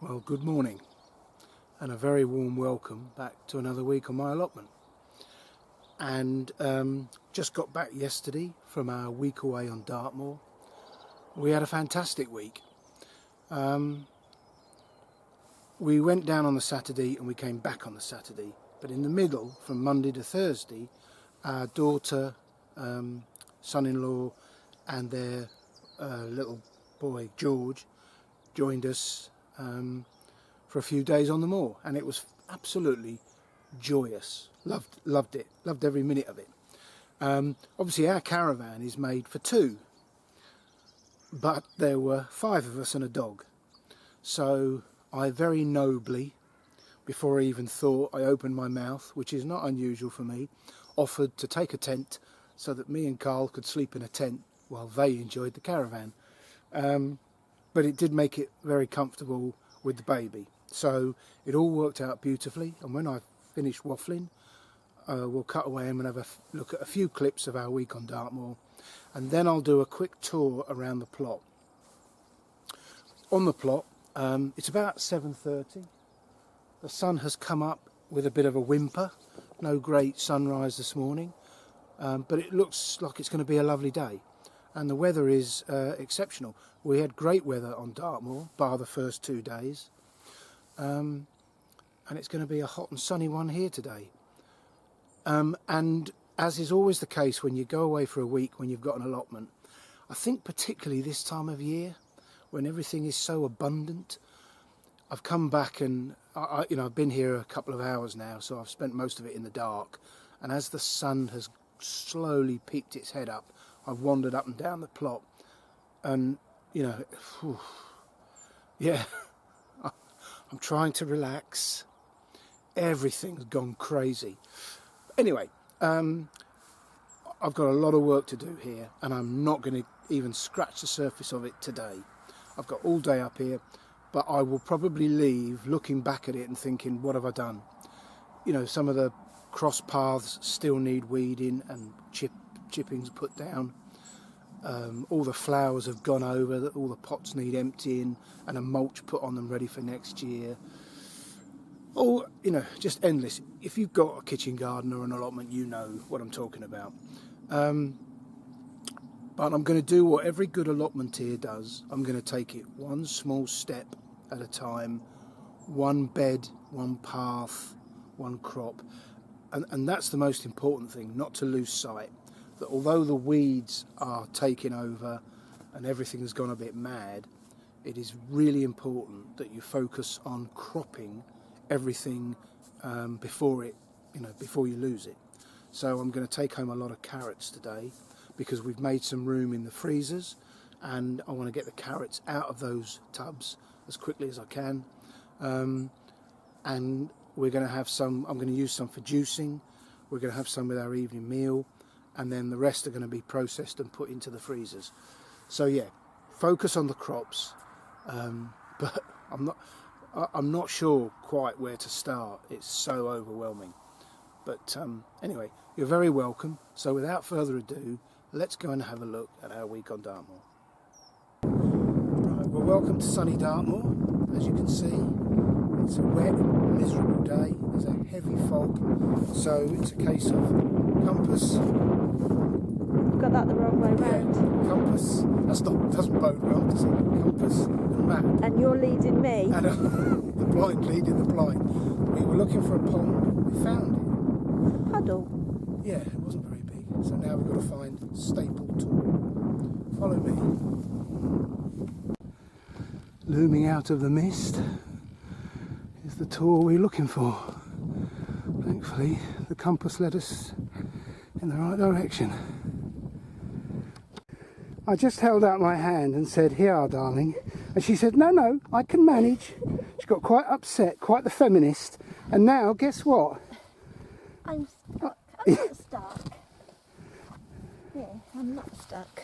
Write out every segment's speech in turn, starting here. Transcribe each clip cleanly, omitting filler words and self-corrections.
Well, good morning and a very warm welcome back to another week on my allotment. And just got back yesterday from our week away on Dartmoor. We had a fantastic week. We went down on the Saturday and we came back on the Saturday, but in the middle, from Monday to Thursday, our daughter, son-in-law and their little boy George joined us for a few days on the moor, and it was absolutely joyous. Loved it, loved every minute of it. Obviously our caravan is made for two, but there were 5 of us and a dog, so I very nobly, before I even thought, I opened my mouth, which is not unusual for me, offered to take a tent so that me and Carl could sleep in a tent while they enjoyed the caravan. But it did make it very comfortable with the baby. So it all worked out beautifully, and when I finish waffling, we'll cut away and we'll have a look at a few clips of our week on Dartmoor, and then I'll do a quick tour around the plot. On the plot, it's about 7:30. The sun has come up with a bit of a whimper. No great sunrise this morning, but it looks like it's going to be a lovely day. And the weather is exceptional. We had great weather on Dartmoor, bar the first 2 days. And it's going to be a hot and sunny one here today. And as is always the case when you go away for a week, when you've got an allotment, I think particularly this time of year, when everything is so abundant, I've come back and, I've been here a couple of hours now, so I've spent most of it in the dark. And as the sun has slowly peeked its head up, I've wandered up and down the plot, and yeah, I'm trying to relax. Everything's gone crazy. Anyway, I've got a lot of work to do here, and I'm not going to even scratch the surface of it today. I've got all day up here, but I will probably leave looking back at it and thinking, what have I done? Some of the cross paths still need weeding and chippings put down. All the flowers have gone over, all the pots need emptying and a mulch put on them ready for next year. Oh, just endless. If you've got a kitchen garden or an allotment, you know what I'm talking about. But I'm going to do what every good allotmenteer does. I'm going to take it one small step at a time, one bed, one path, one crop. And that's the most important thing, not to lose sight that although the weeds are taking over and everything has gone a bit mad, it is really important that you focus on cropping everything before you lose it. So I'm going to take home a lot of carrots today because we've made some room in the freezers, and I want to get the carrots out of those tubs as quickly as I can. And we're going to have some, I'm going to use some for juicing, we're going to have some with our evening meal, and then the rest are going to be processed and put into the freezers. So yeah, focus on the crops, but I'm not sure quite where to start. It's so overwhelming. But anyway, you're very welcome. So without further ado, let's go and have a look at our week on Dartmoor. Right, well, welcome to sunny Dartmoor. As you can see, it's a wet, miserable day. There's a heavy fog, so it's a case of compass. You've got that the wrong way round. Yeah, compass. Doesn't bode well, does it? Compass and map. And you're leading me. And the blind leading the blind. We were looking for a pond. We found it. Puddle. Yeah, it wasn't very big. So now we've got to find staple tool. Follow me. Looming out of the mist is the tool we're looking for. Thankfully, the compass led us in the right direction. I just held out my hand and said, "Here, darling," And she said, no, I can manage. She got quite upset, quite the feminist. And now, guess what? I'm stuck. I'm not stuck. Yeah, I'm not stuck.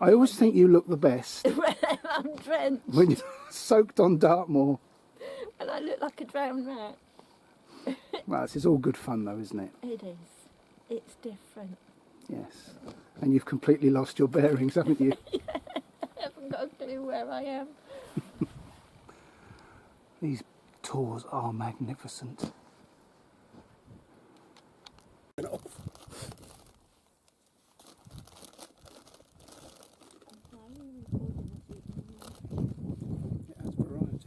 I always think you look the best When I'm drenched. when you're soaked on Dartmoor. And I look like a drowned rat. Well, this is all good fun though, isn't it? It is. It's different. Yes. And you've completely lost your bearings, haven't you? I haven't got a clue where I am. These tours are magnificent. It has variety.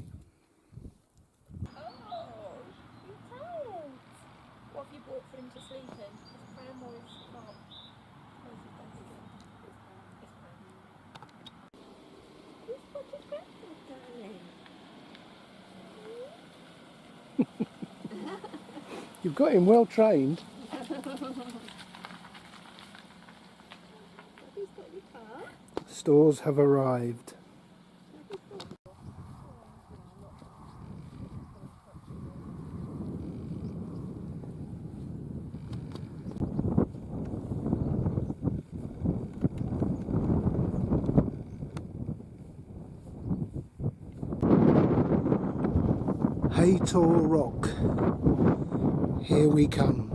Oh, you can't. What have you bought for him to sleep in? His pram or his cot? Where's his best? His pram. Who's got his breakfast, darling? You've got him well trained. He's got your car. Stores have arrived. Haytor Rock. Here we come.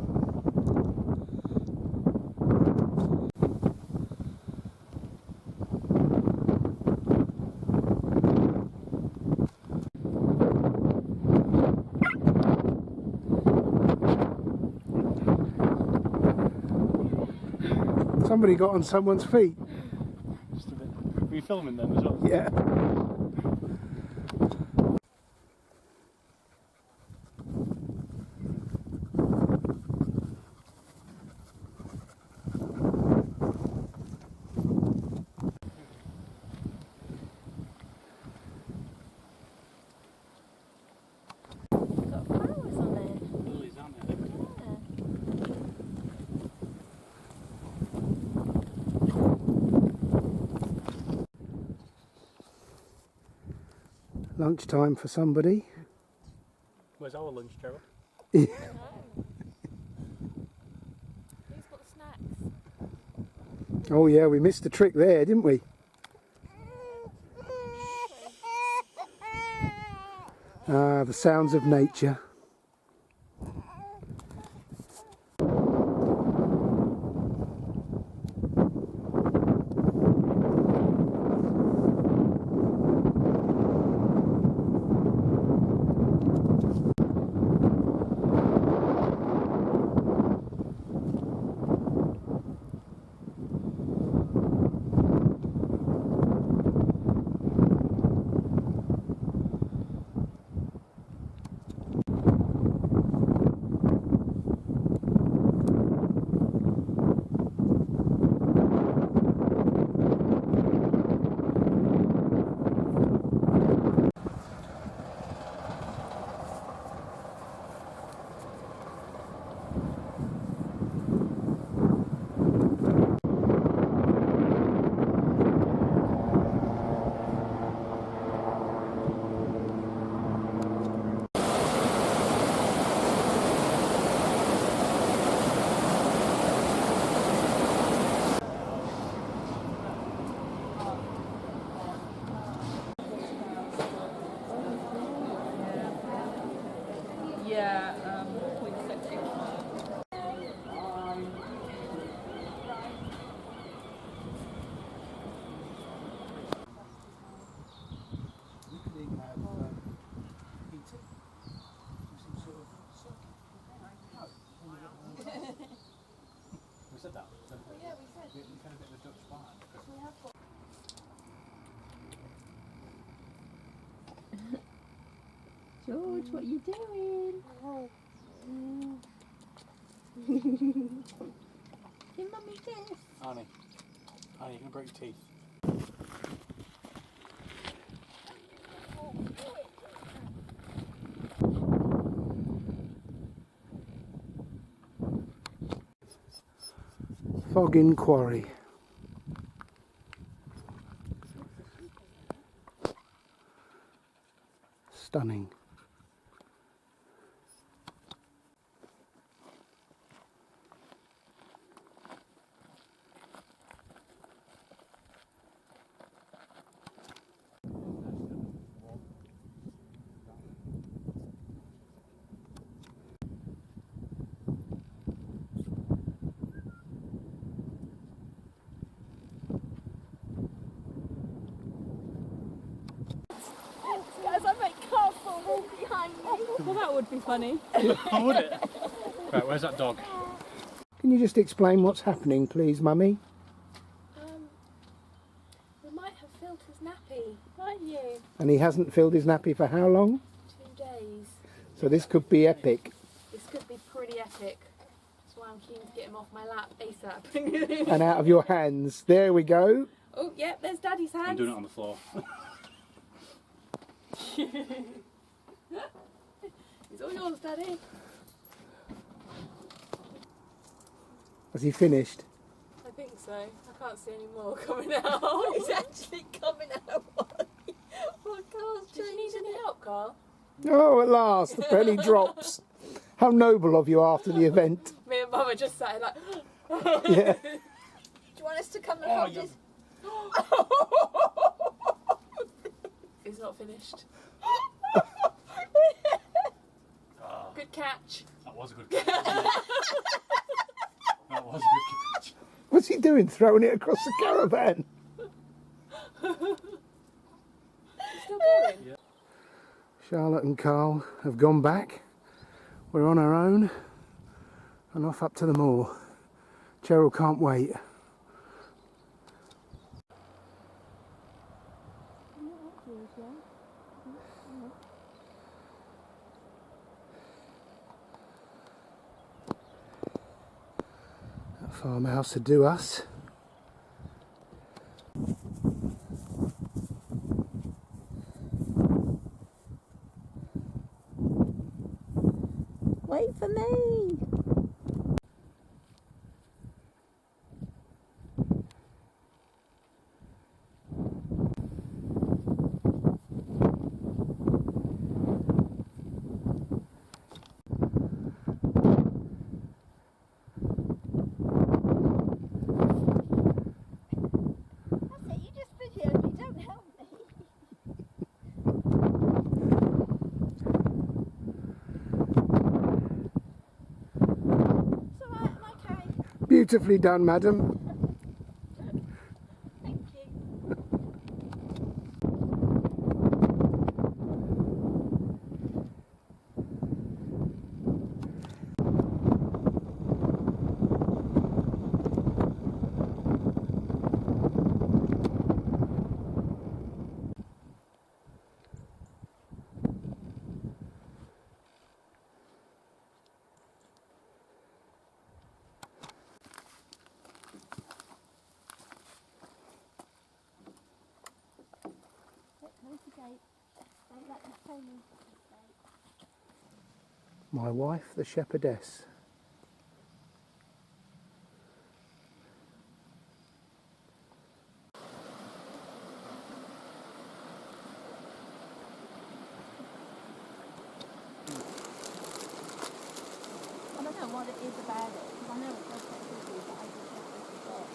Somebody got on someone's feet. Just a bit. Were you filming them as well? Yeah. Got flowers on it. Lilies, aren't they? Lunchtime for somebody. Where's our lunch, Gerald? Who's got the snacks? Oh yeah, we missed the trick there, didn't we? Ah, the sounds of nature. We said that. Yeah, we said. We kind of bit of a Dutch bar. George, what are you doing? Give mummy a kiss. Annie, you're going to break your teeth. Oh, Boggin Quarry. Stunning. Guys, I make car fall behind me. Well, that would be funny. Oh, would it? Right, where's that dog? Can you just explain what's happening, please, Mummy? We might have filled his nappy, might you? And he hasn't filled his nappy for how long? 2 days. So this could be epic. This could be pretty epic. That's why I'm keen to get him off my lap ASAP. And out of your hands. There we go. Oh, yeah, there's Daddy's hands. I'm doing it on the floor. It's all yours, Daddy. Has he finished? I think so. I can't see any more coming out. It's actually coming out. What car's Did you need any help, Carl? Oh, at last, the penny drops. How noble of you after the event. Me and Mum are just sat here like... Yeah. Do you want us to come and hold his... He's not finished. Good catch. That was a good catch. Wasn't it? That was a good catch. What's he doing, throwing it across the caravan? Still going? Yeah. Charlotte and Carl have gone back. We're on our own and off up to the moor. Cheryl can't wait. That farmhouse to do us. Wait for me. That's it, you just videoed me, don't help me. It's alright, I'm okay. Beautifully done, madam. Thank you. Close the gate. Don't let them phone me. My wife, the shepherdess. I don't know what it is about it, because I know it does get busy, but I just have to forget.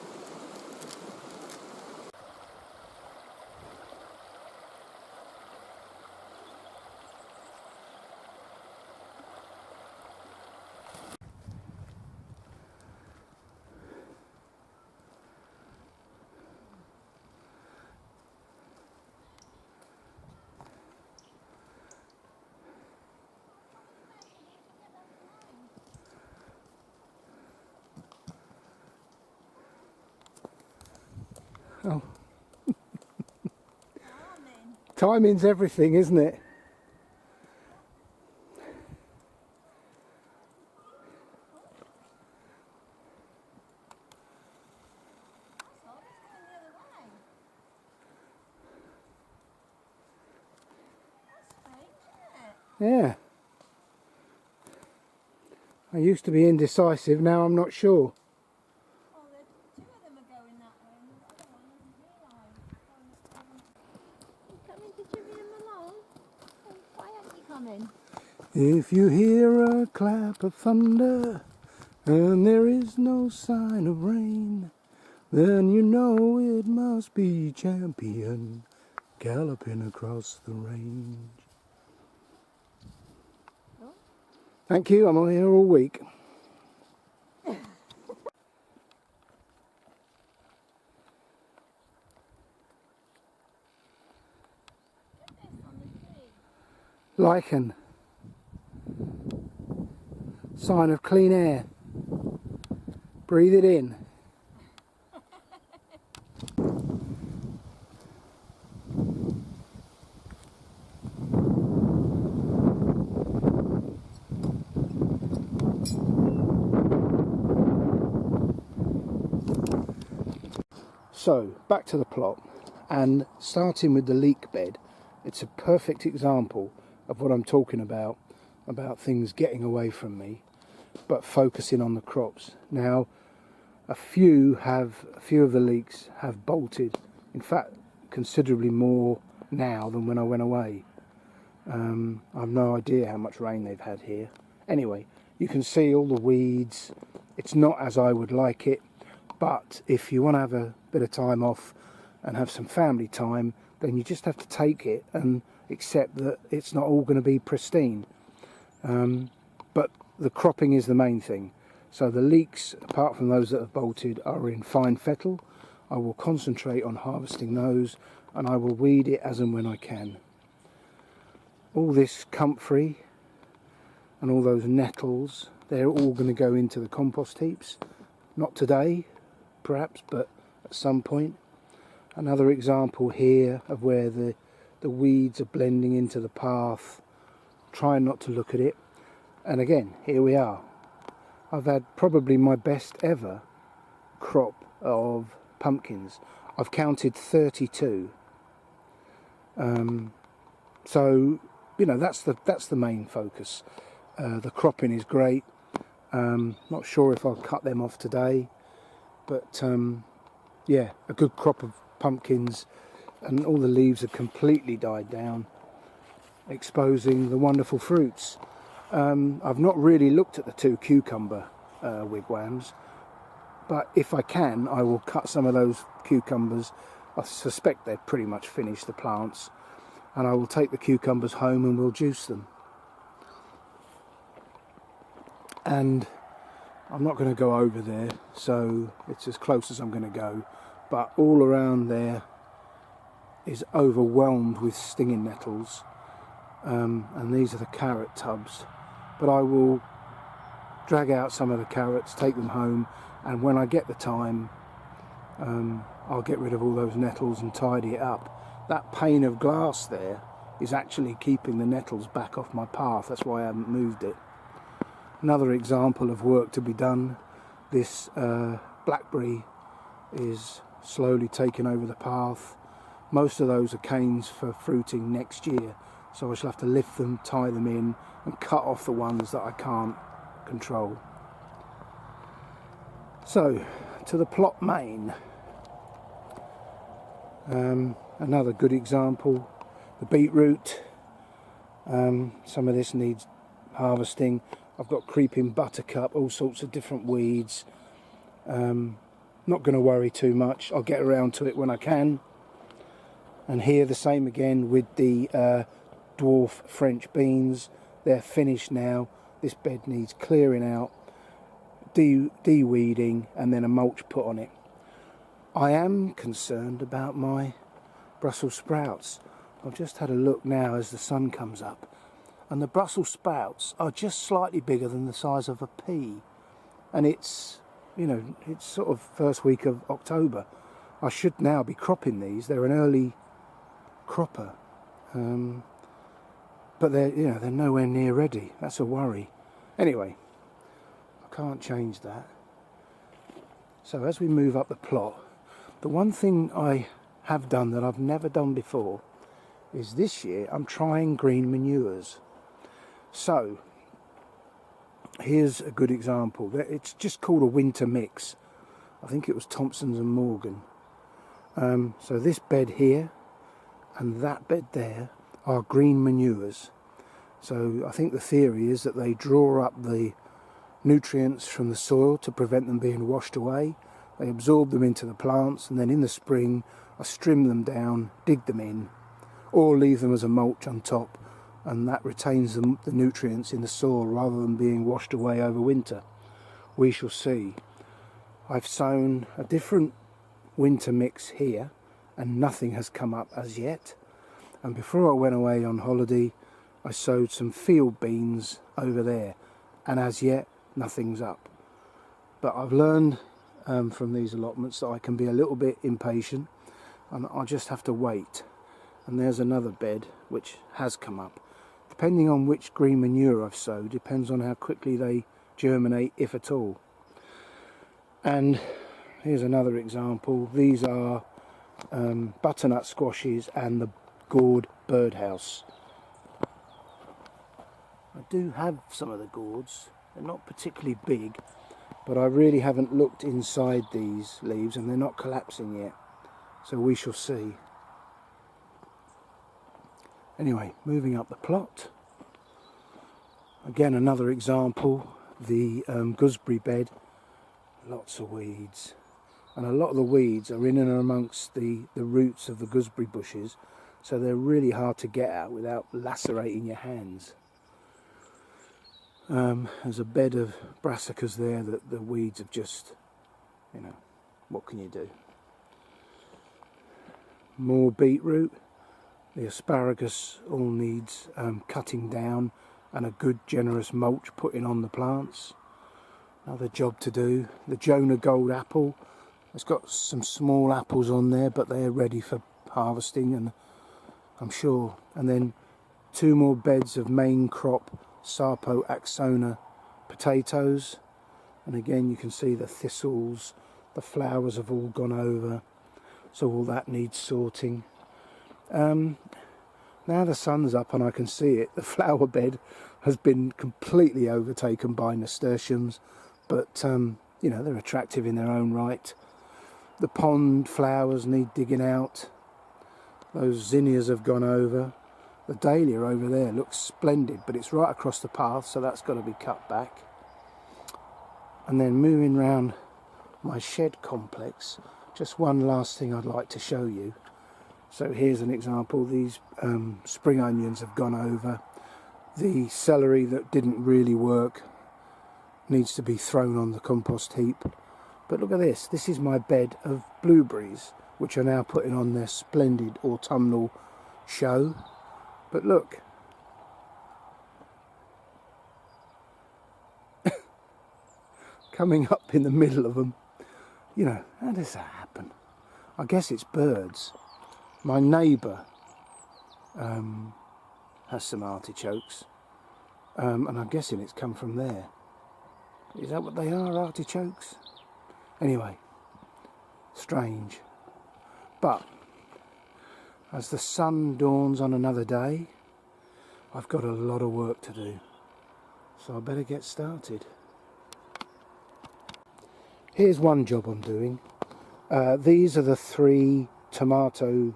Oh, Darling. timing's everything, isn't it? That's all, it's going the other way. That's strange, isn't it? Yeah. I used to be indecisive, now I'm not sure. Oh, If you hear a clap of thunder and there is no sign of rain, then you know it must be Champion galloping across the range. Thank you, I'm here all week. Lichen. Sign of clean air. Breathe it in. So, back to the plot, and starting with the leek bed, it's a perfect example of what I'm talking about things getting away from me, but focusing on the crops. Now, a few of the leeks have bolted, in fact, considerably more now than when I went away. I've no idea how much rain they've had here. Anyway, you can see all the weeds. It's not as I would like it, but if you want to have a bit of time off and have some family time, then you just have to take it and accept that it's not all going to be pristine. But the cropping is the main thing. So the leeks, apart from those that have bolted, are in fine fettle. I will concentrate on harvesting those, and I will weed it as and when I can. All this comfrey and all those nettles, they're all going to go into the compost heaps. Not today, perhaps, but at some point. Another example here of where the weeds are blending into the path. Trying not to look at it. And again, here we are. I've had probably my best ever crop of pumpkins. I've counted 32. So, you know, that's the main focus. The cropping is great. Not sure if I'll cut them off today, but yeah, a good crop of pumpkins, and all the leaves have completely died down, exposing the wonderful fruits. I've not really looked at the 2 cucumber wigwams, but if I can, I will cut some of those cucumbers. I suspect they're pretty much finished, the plants, and I will take the cucumbers home and we'll juice them. And I'm not going to go over there, so it's as close as I'm going to go, but all around there is overwhelmed with stinging nettles, and these are the carrot tubs. But I will drag out some of the carrots, take them home, and when I get the time, I'll get rid of all those nettles and tidy it up. That pane of glass there is actually keeping the nettles back off my path. That's why I haven't moved it. Another example of work to be done. This blackberry is slowly taking over the path. Most of those are canes for fruiting next year, so I shall have to lift them, tie them in, and cut off the ones that I can't control. So, to the plot main. Another good example, the beetroot. Some of this needs harvesting. I've got creeping buttercup, all sorts of different weeds. Not going to worry too much. I'll get around to it when I can. And here the same again with the dwarf French beans. They're finished now. This bed needs clearing out, de-weeding, and then a mulch put on it. I am concerned about my Brussels sprouts. I've just had a look now as the sun comes up, and the Brussels sprouts are just slightly bigger than the size of a pea, and it's, you know, it's sort of first week of October. I should now be cropping these. They're an early cropper, but they're nowhere near ready. That's a worry. Anyway, I can't change that. So as we move up the plot, the one thing I have done that I've never done before is this year I'm trying green manures. So here's a good example. It's just called a winter mix. I think it was Thompson's and Morgan. So this bed here and that bed there are green manures. So I think the theory is that they draw up the nutrients from the soil to prevent them being washed away. They absorb them into the plants, and then in the spring I trim them down, dig them in, or leave them as a mulch on top, and that retains the nutrients in the soil rather than being washed away over winter. We shall see. I've sown a different winter mix here and nothing has come up as yet. And before I went away on holiday I sowed some field beans over there, and as yet nothing's up. But I've learned from these allotments that I can be a little bit impatient and I'll just have to wait. And there's another bed which has come up. Depending on which green manure I've sowed depends on how quickly they germinate, if at all. And here's another example. These are butternut squashes and the gourd birdhouse. I do have some of the gourds. They're not particularly big, but I really haven't looked inside these leaves and they're not collapsing yet. So we shall see. Anyway, moving up the plot. Again, another example, the gooseberry bed. Lots of weeds. And a lot of the weeds are in and amongst the roots of the gooseberry bushes, so they're really hard to get at without lacerating your hands. There's a bed of brassicas there that the weeds have just, you know, what can you do? More beetroot. The asparagus all needs cutting down and a good generous mulch putting on the plants. Another job to do. The Jonah Gold apple. It's got some small apples on there, but they're ready for harvesting, and I'm sure. And then 2 more beds of main crop Sarpo Axona potatoes. And again you can see the thistles, the flowers have all gone over, so all that needs sorting. Now the sun's up and I can see it. The flower bed has been completely overtaken by nasturtiums, but you know, they're attractive in their own right. The pond flowers need digging out. Those zinnias have gone over. The dahlia over there looks splendid, but it's right across the path, so that's got to be cut back. And then moving round my shed complex, just one last thing I'd like to show you. So here's an example. These spring onions have gone over. The celery that didn't really work needs to be thrown on the compost heap. But look at this. This is my bed of blueberries, which are now putting on their splendid autumnal show. But look. Coming up in the middle of them. You know, how does that happen? I guess it's birds. My neighbour has some artichokes, and I'm guessing it's come from there. Is that what they are, artichokes? Anyway, strange. But as the sun dawns on another day, I've got a lot of work to do, so I better get started. Here's one job I'm doing. These are the 3 tomato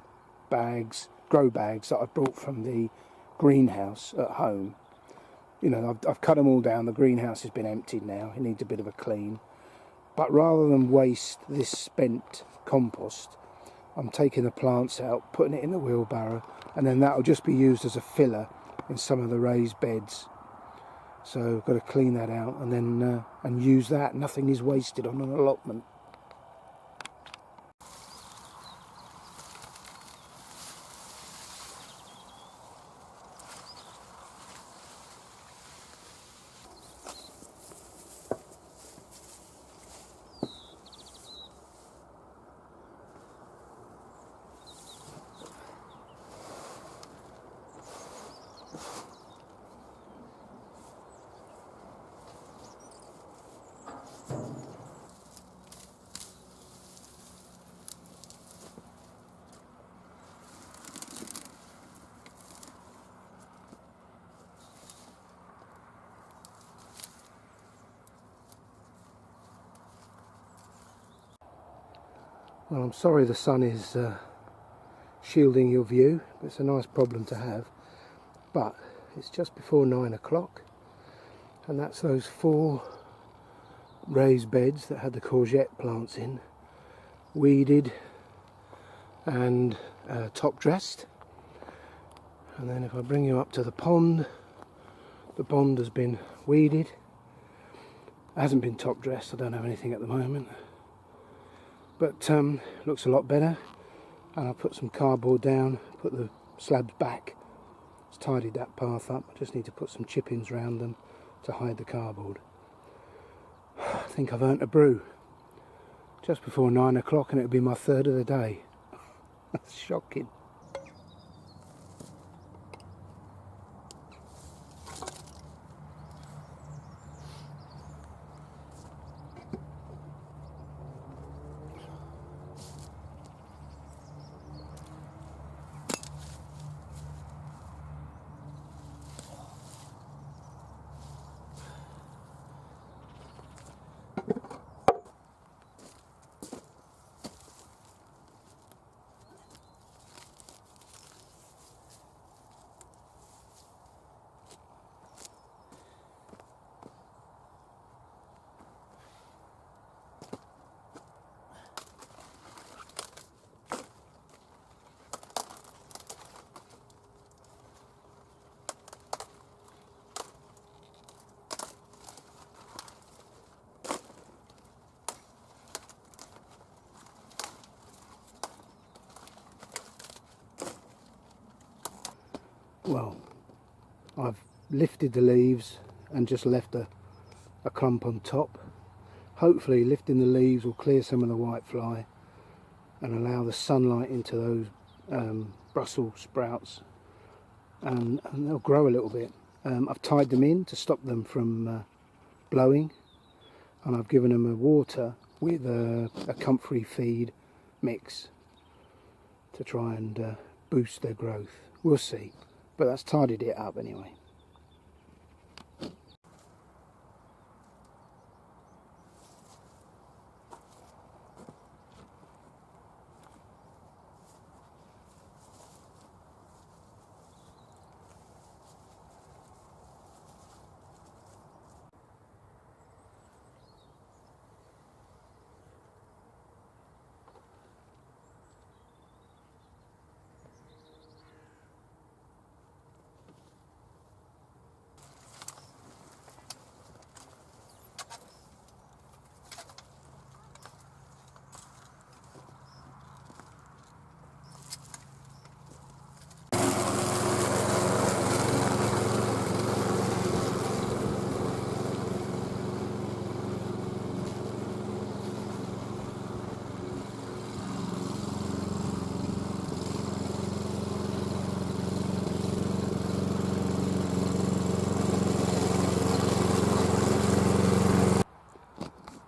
bags, grow bags, that I brought from the greenhouse at home. You know, I've cut them all down. The greenhouse has been emptied now. It needs a bit of a clean. But rather than waste this spent compost, I'm taking the plants out, putting it in the wheelbarrow, and then that'll just be used as a filler in some of the raised beds. So I've got to clean that out and then and use that. Nothing is wasted on an allotment. Well, I'm sorry the sun is shielding your view. It's a nice problem to have, but it's just before 9 o'clock, and that's those 4 raised beds that had the courgette plants in, weeded and top dressed. And then if I bring you up to the pond has been weeded, hasn't been top dressed, I don't have anything at the moment, but looks a lot better. And I put some cardboard down, put the slabs back, it's tidied that path up. I just need to put some chip-ins around them to hide the cardboard. I think I've earned a brew. Just before 9 o'clock, and it'll be my 3rd of the day. That's shocking. Well, I've lifted the leaves and just left a clump on top. Hopefully lifting the leaves will clear some of the whitefly and allow the sunlight into those Brussels sprouts, and they'll grow a little bit. I've tied them in to stop them from blowing, and I've given them a water with a comfrey feed mix to try and boost their growth. We'll see. But that's tidied it up anyway.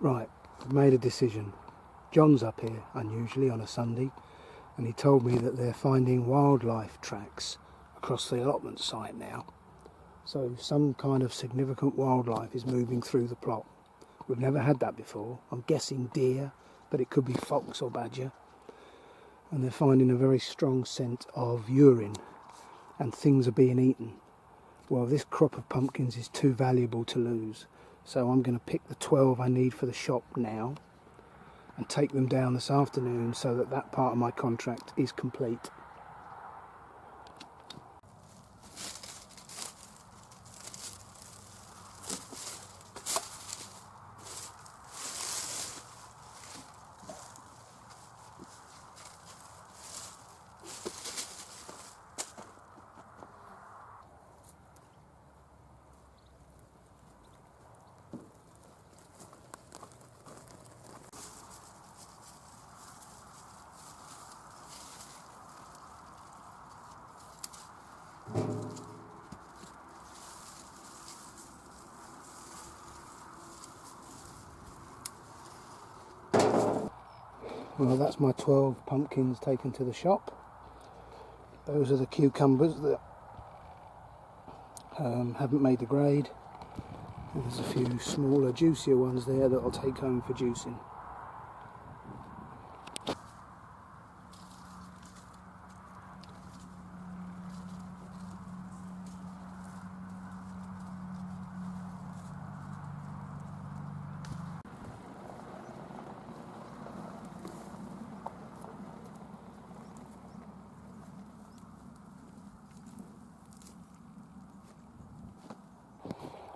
Right, I've made a decision. John's up here unusually on a Sunday, and he told me that they're finding wildlife tracks across the allotment site now. So some kind of significant wildlife is moving through the plot. We've never had that before. I'm guessing deer, but it could be fox or badger. And they're finding a very strong scent of urine, and things are being eaten. Well, this crop of pumpkins is too valuable to lose. So I'm going to pick the 12 I need for the shop now and take them down this afternoon so that that part of my contract is complete. Well, that's my 12 pumpkins taken to the shop. Those are the cucumbers that haven't made the grade. And there's a few smaller, juicier ones there that I'll take home for juicing.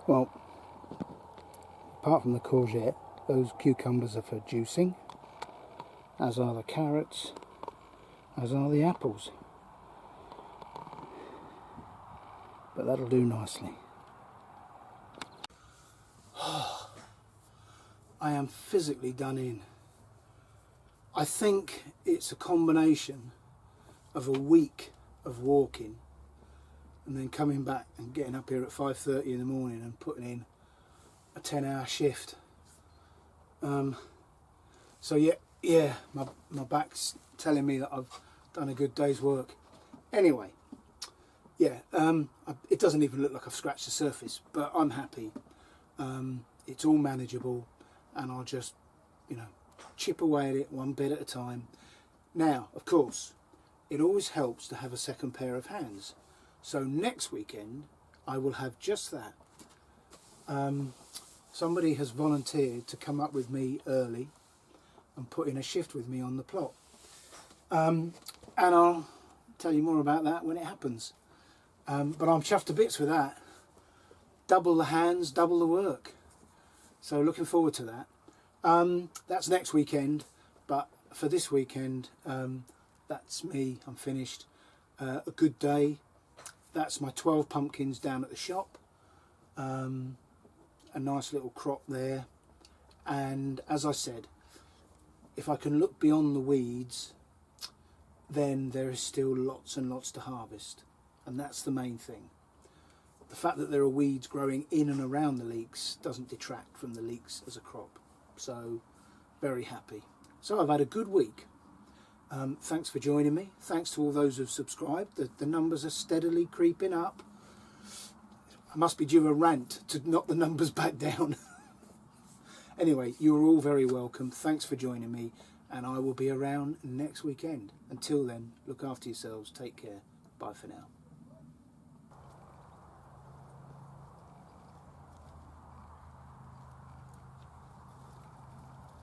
Well, apart from the courgette, those cucumbers are for juicing, as are the carrots, as are the apples. But that'll do nicely. I am physically done in. I think it's a combination of a week of walking and then coming back and getting up here at 5:30 in the morning and putting in a 10-hour shift. So yeah, my back's telling me that I've done a good day's work. Anyway, yeah, it doesn't even look like I've scratched the surface, but I'm happy. It's all manageable, and I'll just, you know, chip away at it one bit at a time. Now, of course, it always helps to have a second pair of hands. So next weekend, I will have just that. Somebody has volunteered to come up with me early and put in a shift with me on the plot. And I'll tell you more about that when it happens. But I'm chuffed to bits with that. Double the hands, double the work. So looking forward to that. That's next weekend, but for this weekend, that's me, I'm finished. A good day. That's my 12 pumpkins down at the shop. A nice little crop there. And as I said, if I can look beyond the weeds, then there is still lots and lots to harvest. And that's the main thing. The fact that there are weeds growing in and around the leeks doesn't detract from the leeks as a crop. So, very happy. So I've had a good week. Thanks for joining me. Thanks to all those who've subscribed. The numbers are steadily creeping up. I must be due a rant to knock the numbers back down. Anyway, you're all very welcome. Thanks for joining me, and I will be around next weekend. Until then, look after yourselves. Take care. Bye for now.